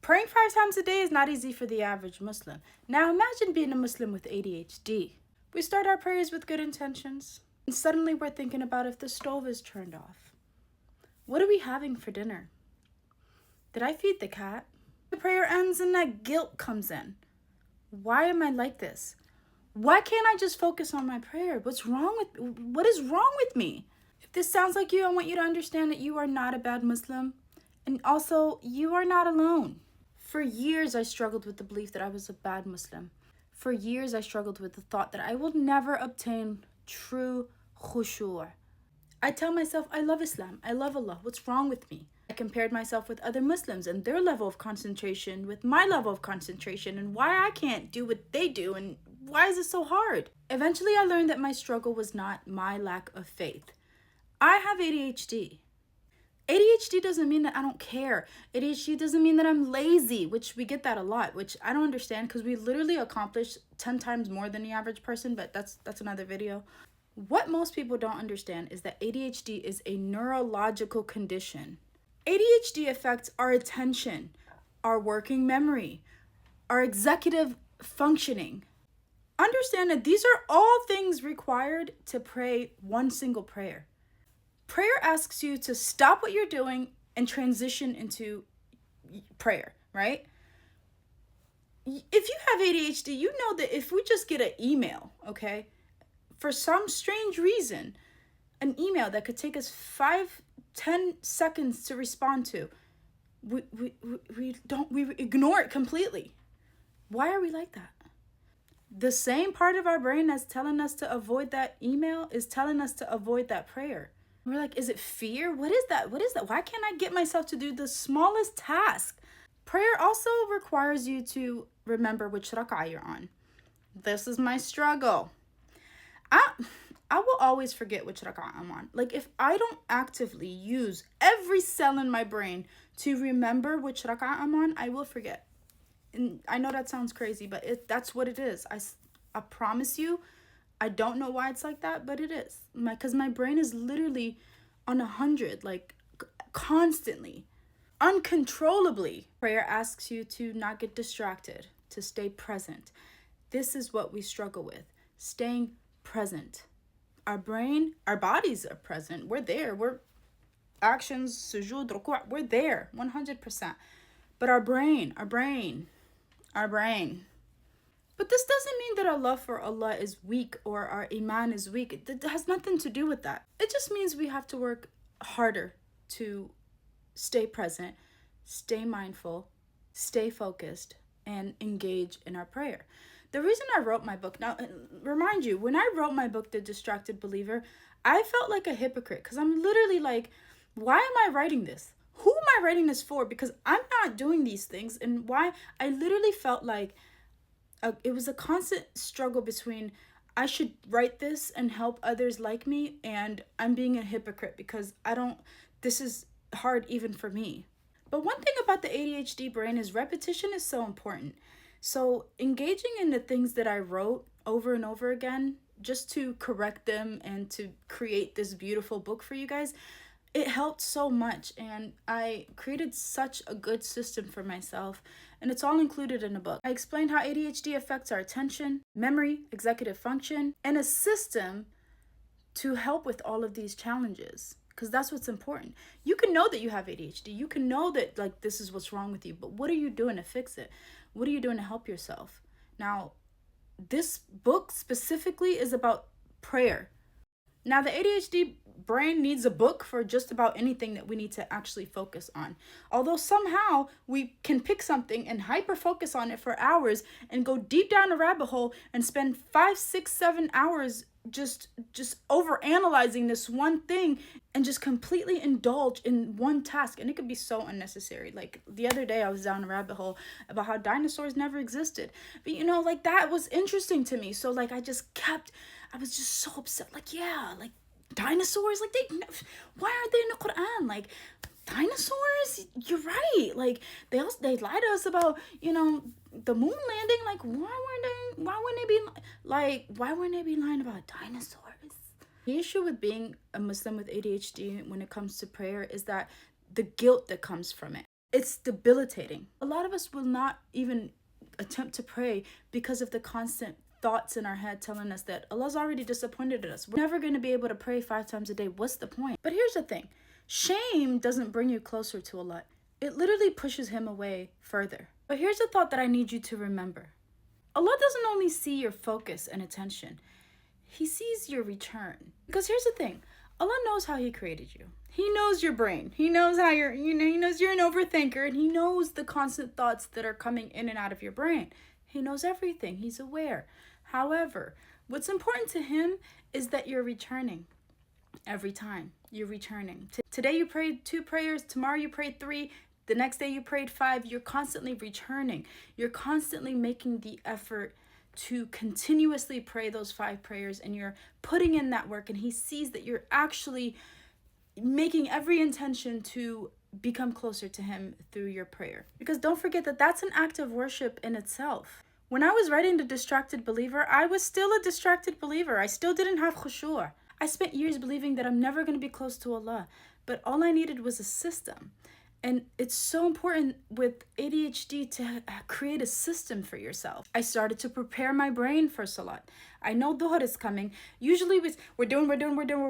Praying 5 times a day is not easy for the average Muslim. Now imagine being a Muslim with ADHD. We start our prayers with good intentions, and suddenly we're thinking about if the stove is turned off. What are we having for dinner? Did I feed the cat? The prayer ends and that guilt comes in. Why am I like this? Why can't I just focus on my prayer? What is wrong with me? If this sounds like you, I want you to understand that you are not a bad Muslim. And also, you are not alone. For years, I struggled with the belief that I was a bad Muslim. For years, I struggled with the thought that I will never obtain true khushu'. I tell myself, I love Islam. I love Allah. What's wrong with me? I compared myself with other Muslims and their level of concentration with my level of concentration and why I can't do what they do and why is it so hard? Eventually, I learned that my struggle was not my lack of faith. I have ADHD. ADHD doesn't mean that I don't care. ADHD doesn't mean that I'm lazy, which we get that a lot, which I don't understand because we literally accomplish 10 times more than the average person, but that's another video. What most people don't understand is that ADHD is a neurological condition. ADHD affects our attention, our working memory, our executive functioning. Understand that these are all things required to pray one single prayer. Prayer asks you to stop what you're doing and transition into prayer, right? If you have ADHD, you know that if we just get an email, okay, for some strange reason, an email that could take us 5-10 seconds to respond to, we ignore it completely. Why are we like that? The same part of our brain that's telling us to avoid that email is telling us to avoid that prayer. We're like, is it fear? What is that? Why can't I get myself to do the smallest task? Prayer also requires you to remember which rak'ah you're on. This is my struggle. I will always forget which rak'ah I'm on. Like, if I don't actively use every cell in my brain to remember which rak'ah I'm on, I will forget. And I know that sounds crazy, but that's what it is. I promise you, I don't know why it's like that, but it is. Because my brain is literally on 100, like constantly, uncontrollably. Prayer asks you to not get distracted, to stay present. This is what we struggle with, staying present. Our brain, our bodies are present. We're there. We're actions, sujood, ruku', we're there 100%. But our brain. But this doesn't mean that our love for Allah is weak or our iman is weak. It has nothing to do with that. It just means we have to work harder to stay present, stay mindful, stay focused, and engage in our prayer. The reason I wrote my book, now remind you, when I wrote my book, The Distracted Believer, I felt like a hypocrite because I'm literally like, why am I writing this? Who am I writing this for? Because I'm not doing these things. And why? I literally felt like it was a constant struggle between I should write this and help others like me, and I'm being a hypocrite because this is hard even for me. But one thing about the ADHD brain is repetition is so important. So engaging in the things that I wrote over and over again, just to correct them and to create this beautiful book for you guys, it helped so much, and I created such a good system for myself, and it's all included in the book. I explained how ADHD affects our attention, memory, executive function, and a system to help with all of these challenges, because that's what's important. You can know that you have ADHD. You can know that like this is what's wrong with you, but what are you doing to fix it? What are you doing to help yourself? Now, this book specifically is about prayer. Now, the ADHD brain needs a book for just about anything that we need to actually focus on. Although somehow we can pick something and hyper focus on it for hours and go deep down a rabbit hole and spend 5, 6, 7 hours just over analyzing this one thing and just completely indulge in one task, and it could be so unnecessary. Like the other day I was down a rabbit hole about how dinosaurs never existed, but like that was interesting to me, so like I was just so upset, like, yeah, like dinosaurs, like why aren't they in the Quran? Like dinosaurs, you're right, like they lied to us about the moon landing. Like why wouldn't they be lying about dinosaurs? The issue with being a Muslim with ADHD when it comes to prayer is that the guilt that comes from it. It's debilitating. A lot of us will not even attempt to pray because of the constant thoughts in our head telling us that Allah's already disappointed in us. We're never going to be able to pray 5 times a day. What's the point? But here's the thing. Shame doesn't bring you closer to Allah. It literally pushes him away further. But here's a thought that I need you to remember. Allah doesn't only see your focus and attention. He sees your return. Because here's the thing. Allah knows how he created you. He knows your brain. He knows how he knows you're an overthinker, and he knows the constant thoughts that are coming in and out of your brain. He knows everything. He's aware. However, what's important to him is that you're returning every time. You're returning. Today you prayed 2 prayers. Tomorrow you prayed 3. The next day you prayed 5. You're constantly returning. You're constantly making the effort to continuously pray those 5 prayers, and you're putting in that work, and he sees that you're actually making every intention to become closer to him through your prayer. Because don't forget that that's an act of worship in itself. When I was writing The Distracted Believer, I was still a distracted believer. I still didn't have khushu'. I spent years believing that I'm never going to be close to Allah, but all I needed was a system. And it's so important with ADHD to create a system for yourself. I started to prepare my brain for salat. I know dhuhr is coming. Usually we're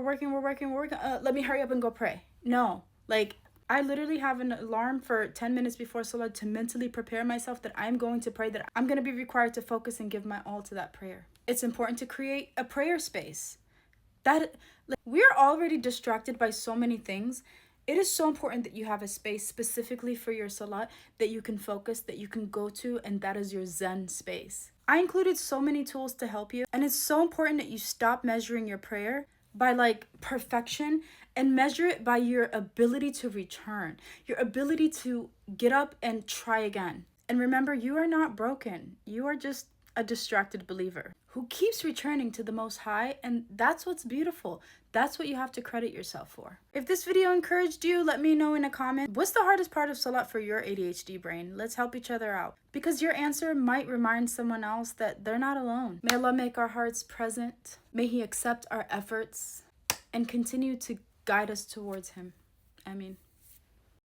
working. Let me hurry up and go pray. No, like I literally have an alarm for 10 minutes before salat to mentally prepare myself that I'm going to pray, that I'm going to be required to focus and give my all to that prayer. It's important to create a prayer space. We're already distracted by so many things. It is so important that you have a space specifically for your salat that you can focus, that you can go to, and that is your Zen space. I included so many tools to help you, and it's so important that you stop measuring your prayer by perfection and measure it by your ability to return, your ability to get up and try again. And remember, you are not broken. You are just a distracted believer who keeps returning to the Most High, and that's what's beautiful. That's what you have to credit yourself for. If this video encouraged you, let me know in a comment. What's the hardest part of salat for your ADHD brain? Let's help each other out, because your answer might remind someone else that they're not alone. May Allah make our hearts present. May He accept our efforts and continue to guide us towards Him. Ameen.